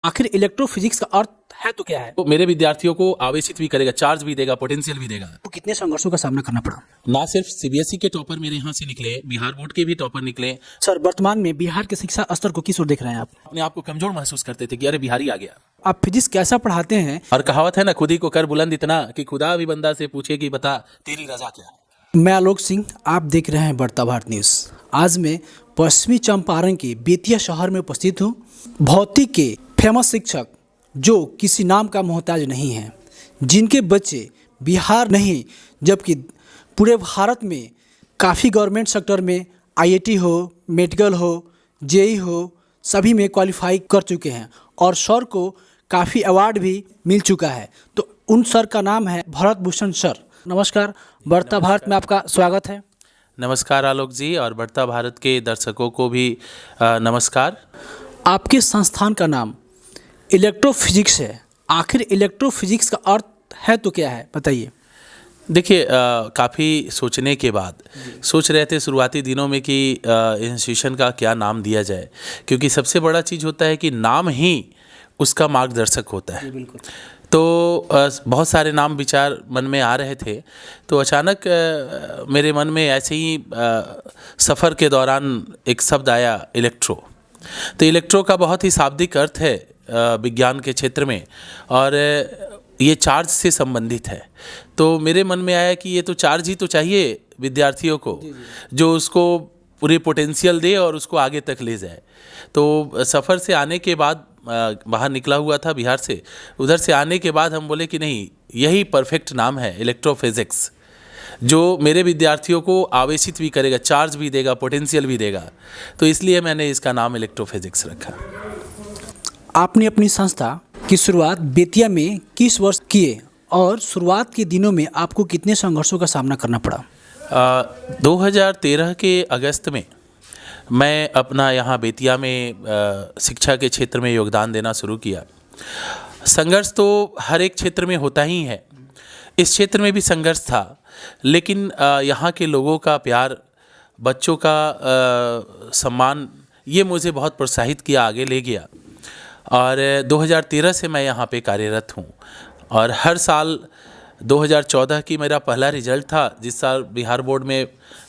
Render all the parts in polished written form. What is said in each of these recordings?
आखिर इलेक्ट्रोफिजिक्स का अर्थ है तो क्या है? तो मेरे विद्यार्थियों को आवेशित भी करेगा, चार्ज भी देगा, पोटेंशियल भी देगा। तो कितने संघर्षों का सामना करना पड़ा? ना सिर्फ सीबीएसई के टॉपर मेरे यहाँ से निकले, बिहार बोर्ड के भी टॉपर निकले। सर, वर्तमान में बिहार के शिक्षा स्तर को किस ओर देख रहे हैं आप? अपने आप को कमजोर महसूस करते थे कि अरे बिहारी आ गया। आप फिजिक्स कैसा पढ़ाते हैं? और कहावत है ना, खुद ही को कर बुलंद इतना कि खुदा भी बंदा से पूछे कि बता तेरी रजा क्या है। मैं आलोक सिंह, आप देख रहे हैं बढ़ता भारत न्यूज़। आज मैं पश्चिमी चंपारण के बेतिया शहर में उपस्थित हूँ। भौतिक के फेमस शिक्षक जो किसी नाम का मोहताज नहीं हैं, जिनके बच्चे बिहार नहीं जबकि पूरे भारत में काफ़ी गवर्नमेंट सेक्टर में आईआईटी हो, मेडिकल हो, जेई हो, सभी में क्वालिफाई कर चुके हैं और सर को काफ़ी अवार्ड भी मिल चुका है। तो उन सर का नाम है भरत भूषण सर। नमस्कार, बढ़ता भारत में आपका स्वागत है। नमस्कार आलोक जी, और बढ़ता भारत के दर्शकों को भी नमस्कार। आपके संस्थान का नाम इलेक्ट्रोफिजिक्स है। आखिर इलेक्ट्रोफिजिक्स का अर्थ है तो क्या है, बताइए। देखिए, काफ़ी सोचने के बाद सोच रहे थे शुरुआती दिनों में कि इंस्टीट्यूशन का क्या नाम दिया जाए, क्योंकि सबसे बड़ा चीज़ होता है कि नाम ही उसका मार्गदर्शक होता है। बिल्कुल। तो बहुत सारे नाम विचार मन में आ रहे थे, तो अचानक मेरे मन में ऐसे ही सफ़र के दौरान एक शब्द आया, इलेक्ट्रो। तो इलेक्ट्रो का बहुत ही शाब्दिक अर्थ है विज्ञान के क्षेत्र में, और ये चार्ज से संबंधित है। तो मेरे मन में आया कि ये तो चार्ज ही तो चाहिए विद्यार्थियों को, जो उसको पूरी पोटेंशियल दे और उसको आगे तक ले जाए। तो सफ़र से आने के बाद, बाहर निकला हुआ था बिहार से, उधर से आने के बाद हम बोले कि नहीं, यही परफेक्ट नाम है इलेक्ट्रोफिजिक्स, जो मेरे विद्यार्थियों को आवेशित भी करेगा, चार्ज भी देगा, पोटेंशियल भी देगा। तो इसलिए मैंने इसका नाम इलेक्ट्रोफिजिक्स रखा। आपने अपनी संस्था की शुरुआत बेतिया में किस वर्ष किए और शुरुआत के दिनों में आपको कितने संघर्षों का सामना करना पड़ा? 2013 के अगस्त में मैं अपना यहाँ बेतिया में शिक्षा के क्षेत्र में योगदान देना शुरू किया। संघर्ष तो हर एक क्षेत्र में होता ही है, इस क्षेत्र में भी संघर्ष था, लेकिन यहाँ के लोगों का प्यार, बच्चों का सम्मान, ये मुझे बहुत प्रोत्साहित किया, आगे ले गया। और 2013 से मैं यहाँ पे कार्यरत हूँ, और हर साल 2014 की मेरा पहला रिजल्ट था, जिस साल बिहार बोर्ड में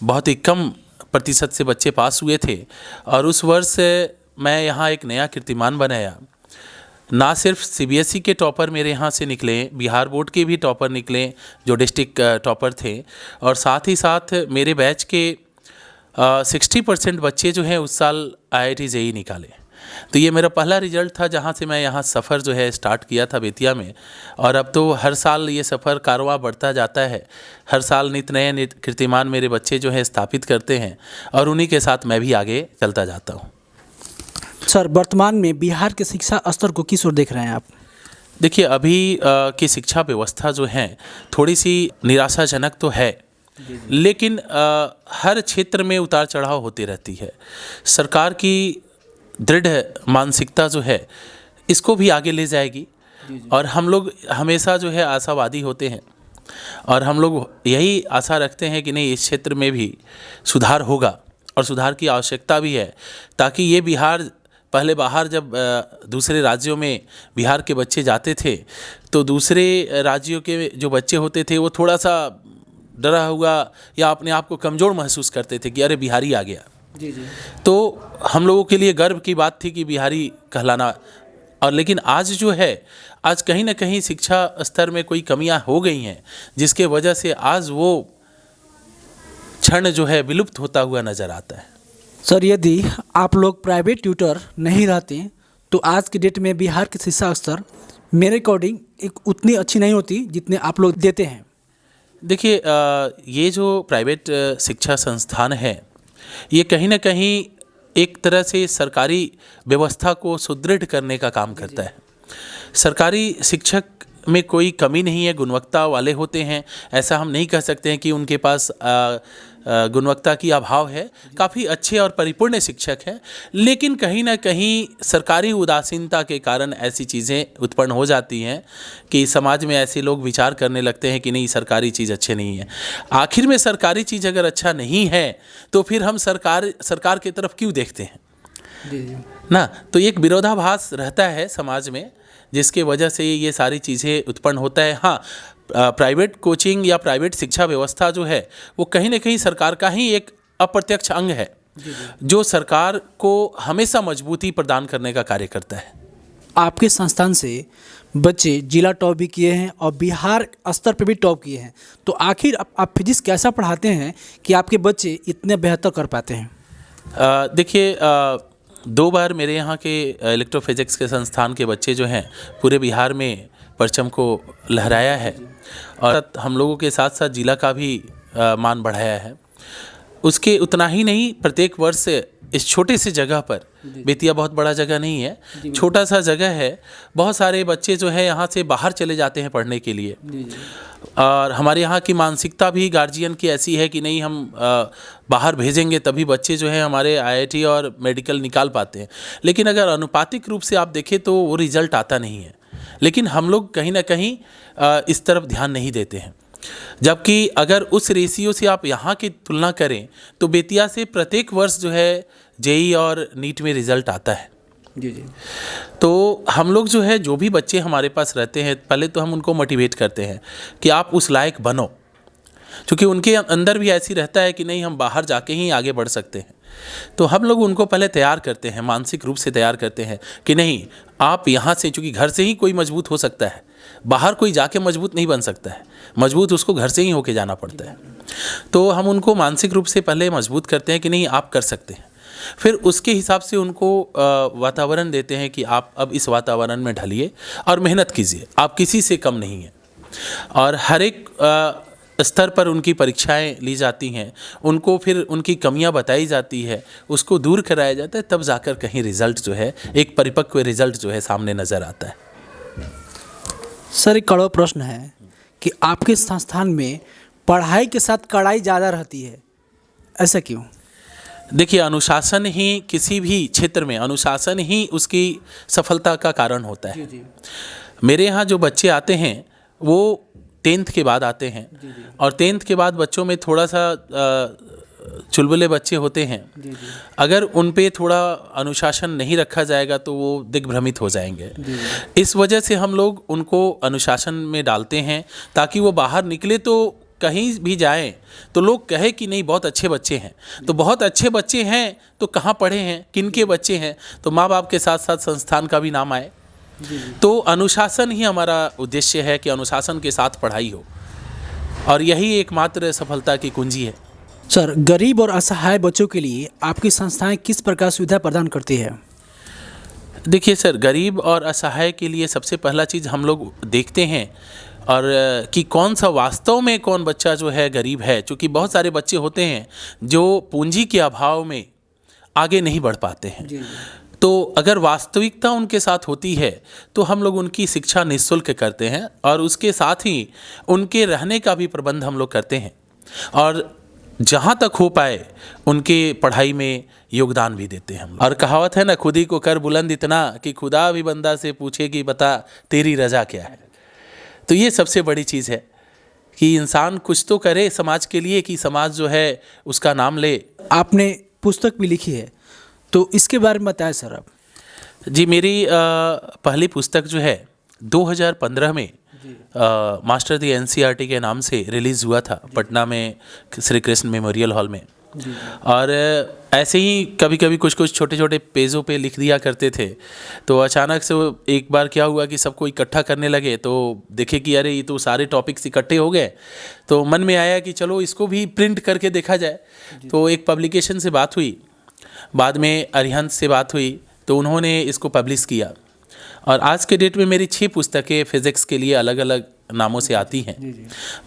बहुत ही कम प्रतिशत से बच्चे पास हुए थे, और उस वर्ष मैं यहाँ एक नया कीर्तिमान बनाया। ना सिर्फ सीबीएसई के टॉपर मेरे यहाँ से निकले, बिहार बोर्ड के भी टॉपर निकले जो डिस्ट्रिक्ट टॉपर थे, और साथ ही साथ मेरे बैच के 60% बच्चे जो हैं उस साल आईआईटी जेईई निकाले। तो ये मेरा पहला रिजल्ट था, जहाँ से मैं यहाँ सफ़र जो है स्टार्ट किया था बेतिया में, और अब तो हर साल ये सफ़र कारवां बढ़ता जाता है। हर साल नित नए कीर्तिमान मेरे बच्चे जो हैं स्थापित करते हैं, और उन्हीं के साथ मैं भी आगे चलता जाता हूँ। सर, वर्तमान में बिहार के शिक्षा स्तर को किस ओर देख रहे हैं आप? देखिए, अभी की शिक्षा व्यवस्था जो है थोड़ी सी निराशाजनक तो है, लेकिन हर क्षेत्र में उतार चढ़ाव होती रहती है। सरकार की दृढ़ मानसिकता जो है इसको भी आगे ले जाएगी, और हम लोग हमेशा जो है आशावादी होते हैं, और हम लोग यही आशा रखते हैं कि नहीं, इस क्षेत्र में भी सुधार होगा, और सुधार की आवश्यकता भी है, ताकि ये बिहार, पहले बाहर जब दूसरे राज्यों में बिहार के बच्चे जाते थे, तो दूसरे राज्यों के जो बच्चे होते थे वो थोड़ा सा डरा हुआ या अपने आप को कमज़ोर महसूस करते थे कि अरे बिहारी आ गया। जी। तो हम लोगों के लिए गर्व की बात थी कि बिहारी कहलाना। और लेकिन आज जो है, आज कहीं ना कहीं शिक्षा स्तर में कोई कमियां हो गई हैं, जिसके वजह से आज वो क्षण जो है विलुप्त होता हुआ नज़र आता है। सर, यदि आप लोग प्राइवेट ट्यूटर नहीं रहते तो आज की डेट में बिहार की शिक्षा स्तर मेरे अकॉर्डिंग एक उतनी अच्छी नहीं होती जितने आप लोग देते हैं। देखिए, ये जो प्राइवेट शिक्षा संस्थान है, ये कहीं ना कहीं एक तरह से सरकारी व्यवस्था को सुदृढ़ करने का काम करता है। सरकारी शिक्षक में कोई कमी नहीं है, गुणवत्ता वाले होते हैं, ऐसा हम नहीं कह सकते हैं कि उनके पास गुणवत्ता की अभाव है। काफ़ी अच्छे और परिपूर्ण शिक्षक हैं, लेकिन कहीं ना कहीं सरकारी उदासीनता के कारण ऐसी चीज़ें उत्पन्न हो जाती हैं कि समाज में ऐसे लोग विचार करने लगते हैं कि नहीं, सरकारी चीज़ अच्छे नहीं है। आखिर में सरकारी चीज़ अगर अच्छा नहीं है तो फिर हम सरकार की तरफ क्यों देखते हैं? जी जी। ना, तो एक विरोधाभास रहता है समाज में, जिसके वजह से ये सारी चीज़ें उत्पन्न होता है। हाँ, प्राइवेट कोचिंग या प्राइवेट शिक्षा व्यवस्था जो है वो कहीं ना कहीं सरकार का ही एक अप्रत्यक्ष अंग है, जो सरकार को हमेशा मजबूती प्रदान करने का कार्य करता है। आपके संस्थान से बच्चे जिला टॉप भी किए हैं और बिहार स्तर पे भी टॉप किए हैं, तो आखिर आप फिजिक्स कैसा पढ़ाते हैं कि आपके बच्चे इतने बेहतर कर पाते हैं? देखिए, 2 बार मेरे यहाँ के इलेक्ट्रोफिजिक्स के संस्थान के बच्चे जो हैं पूरे बिहार में परचम को लहराया है, और हम लोगों के साथ साथ जिला का भी मान बढ़ाया है। उसके उतना ही नहीं, प्रत्येक वर्ष इस छोटे से जगह पर, बेतिया बहुत बड़ा जगह नहीं है, छोटा सा जगह है, बहुत सारे बच्चे जो है यहाँ से बाहर चले जाते हैं पढ़ने के लिए। और हमारे यहाँ की मानसिकता भी गार्जियन की ऐसी है कि नहीं, हम बाहर भेजेंगे तभी बच्चे जो है हमारे आईआईटी और मेडिकल निकाल पाते हैं। लेकिन अगर अनुपातिक रूप से आप देखें तो वो रिजल्ट आता नहीं है। लेकिन हम लोग कहीं ना कहीं इस तरफ ध्यान नहीं देते हैं, जबकि अगर उस रेशियो से आप यहाँ की तुलना करें तो बेतिया से प्रत्येक वर्ष जो है जेई और नीट में रिजल्ट आता है। जी जी। तो हम लोग जो है, जो भी बच्चे हमारे पास रहते हैं, पहले तो हम उनको मोटिवेट करते हैं कि आप उस लायक बनो, क्योंकि उनके अंदर भी ऐसी रहता है कि नहीं, हम बाहर जाके ही आगे बढ़ सकते हैं। तो हम लोग उनको पहले तैयार करते हैं, मानसिक रूप से तैयार करते हैं कि नहीं, आप यहाँ से, चूँकि घर से ही कोई मजबूत हो सकता है, बाहर कोई जाके मजबूत नहीं बन सकता है, मजबूत उसको घर से ही होके जाना पड़ता है। तो हम उनको मानसिक रूप से पहले मजबूत करते हैं कि नहीं, आप कर सकते हैं। फिर उसके हिसाब से उनको वातावरण देते हैं कि आप अब इस वातावरण में ढलिए और मेहनत कीजिए, आप किसी से कम नहीं हैं। और हर एक स्तर पर उनकी परीक्षाएं ली जाती हैं, उनको फिर उनकी कमियां बताई जाती है, उसको दूर कराया जाता है, तब जाकर कहीं रिज़ल्ट जो है, एक परिपक्व रिज़ल्ट जो है सामने नज़र आता है। सर, एक कड़वा प्रश्न है कि आपके संस्थान में पढ़ाई के साथ कड़ाई ज़्यादा रहती है, ऐसा क्यों? देखिए, अनुशासन ही किसी भी क्षेत्र में, अनुशासन ही उसकी सफलता का कारण होता है। मेरे यहाँ जो बच्चे आते हैं वो 10th के बाद आते हैं, और 10th के बाद बच्चों में थोड़ा सा चुलबुले बच्चे होते हैं। अगर उन पे थोड़ा अनुशासन नहीं रखा जाएगा तो वो दिग्भ्रमित हो जाएंगे। इस वजह से हम लोग उनको अनुशासन में डालते हैं, ताकि वो बाहर निकले तो कहीं भी जाएं तो लोग कहे कि नहीं, बहुत अच्छे बच्चे हैं। तो बहुत अच्छे बच्चे हैं तो कहाँ पढ़े हैं, किन के बच्चे हैं, तो माँ बाप के साथ साथ संस्थान का भी नाम आए। तो अनुशासन ही हमारा उद्देश्य है कि अनुशासन के साथ पढ़ाई हो, और यही एकमात्र सफलता की कुंजी है। सर, गरीब और असहाय बच्चों के लिए आपकी संस्थाएं किस प्रकार सुविधा प्रदान करती है? देखिए सर, गरीब और असहाय के लिए सबसे पहला चीज़ हम लोग देखते हैं और कि कौन सा वास्तव में कौन बच्चा जो है गरीब है। क्योंकि बहुत सारे बच्चे होते हैं जो पूंजी के अभाव में आगे नहीं बढ़ पाते हैं। तो अगर वास्तविकता उनके साथ होती है तो हम लोग उनकी शिक्षा निःशुल्क करते हैं, और उसके साथ ही उनके रहने का भी प्रबंध हम लोग करते हैं, और जहाँ तक हो पाए उनके पढ़ाई में योगदान भी देते हैं हम लोग। और कहावत है ना, खुद ही को कर बुलंद इतना कि खुदा भी बंदा से पूछे कि बता तेरी रजा क्या है। तो ये सबसे बड़ी चीज़ है कि इंसान कुछ तो करे समाज के लिए, कि समाज जो है उसका नाम ले। आपने पुस्तक भी लिखी है, तो इसके बारे में बताएं सर आप। जी, मेरी पहली पुस्तक जो है 2015 में मास्टर दी एनसीईआरटी के नाम से रिलीज़ हुआ था पटना में श्री कृष्ण मेमोरियल हॉल में। और ऐसे ही कभी कभी कुछ कुछ छोटे छोटे पेजों पे लिख दिया करते थे। तो अचानक से एक बार क्या हुआ कि सबको इकट्ठा करने लगे, तो देखे कि अरे ये तो सारे टॉपिक्स इकट्ठे हो गए। तो मन में आया कि चलो इसको भी प्रिंट करके देखा जाए। तो एक पब्लिकेशन से बात हुई, बाद में अरिहंत से बात हुई, तो उन्होंने इसको पब्लिश किया। और आज के डेट में मेरी 6 पुस्तकें फिज़िक्स के लिए अलग अलग नामों से आती हैं।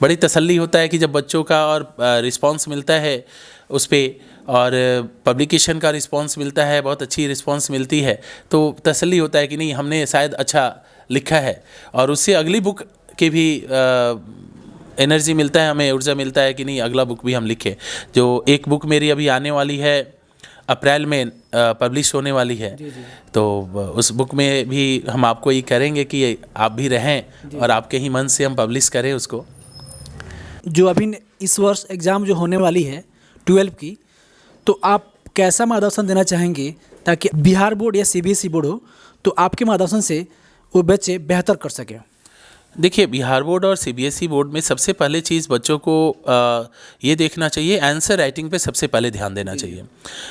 बड़ी तसल्ली होता है कि जब बच्चों का और रिस्पांस मिलता है उस पर, और पब्लिकेशन का रिस्पांस मिलता है, बहुत अच्छी रिस्पांस मिलती है, तो तसल्ली होता है कि नहीं, हमने शायद अच्छा लिखा है। और उससे अगली बुक के भी एनर्जी मिलता है, हमें ऊर्जा मिलता है कि नहीं, अगला बुक भी हम लिखें। जो एक बुक मेरी अभी आने वाली है, अप्रैल में पब्लिश होने वाली है। तो उस बुक में भी हम आपको ये करेंगे कि आप भी रहें और आपके ही मन से हम पब्लिश करें उसको। जो अभी इस वर्ष एग्ज़ाम जो होने वाली है 12 की, तो आप कैसा मार्गदर्शन देना चाहेंगे ताकि बिहार बोर्ड या सीबीएसई बोर्ड हो तो आपके मार्गदर्शन से वो बच्चे बेहतर कर सकें? देखिए, बिहार बोर्ड और सीबीएसई बोर्ड में सबसे पहले चीज़ बच्चों को ये देखना चाहिए, आंसर राइटिंग पे सबसे पहले ध्यान देना चाहिए।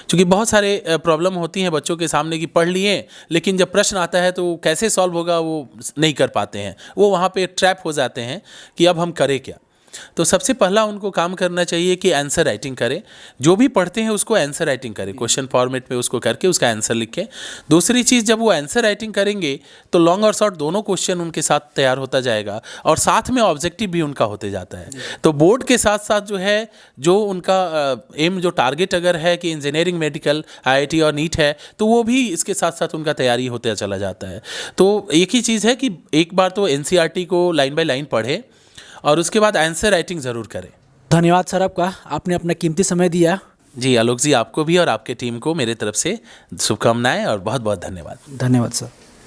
क्योंकि बहुत सारे प्रॉब्लम होती हैं बच्चों के सामने कि पढ़ लिए लेकिन जब प्रश्न आता है तो कैसे सॉल्व होगा वो नहीं कर पाते हैं, वो वहाँ पे ट्रैप हो जाते हैं कि अब हम करें क्या। तो सबसे पहला उनको काम करना चाहिए कि आंसर राइटिंग करें, जो भी पढ़ते हैं उसको आंसर राइटिंग करें, क्वेश्चन फॉर्मेट में उसको करके उसका आंसर लिखें। दूसरी चीज़, जब वो आंसर राइटिंग करेंगे तो लॉन्ग और शॉर्ट दोनों क्वेश्चन उनके साथ तैयार होता जाएगा और साथ में ऑब्जेक्टिव भी उनका होते जाता है। तो बोर्ड के साथ साथ जो है, जो उनका एम, जो टारगेट अगर है कि इंजीनियरिंग, मेडिकल, आईआईटी और नीट है, तो वो भी इसके साथ साथ उनका तैयारी होता चला जाता है। तो एक ही चीज़ है कि एक बार तो एनसीईआरटी को लाइन बाय लाइन पढ़े और उसके बाद आंसर राइटिंग ज़रूर करें। धन्यवाद सर आपका, आपने अपना कीमती समय दिया। जी आलोक जी, आपको भी और आपके टीम को मेरे तरफ से शुभकामनाएं और बहुत बहुत धन्यवाद। धन्यवाद सर।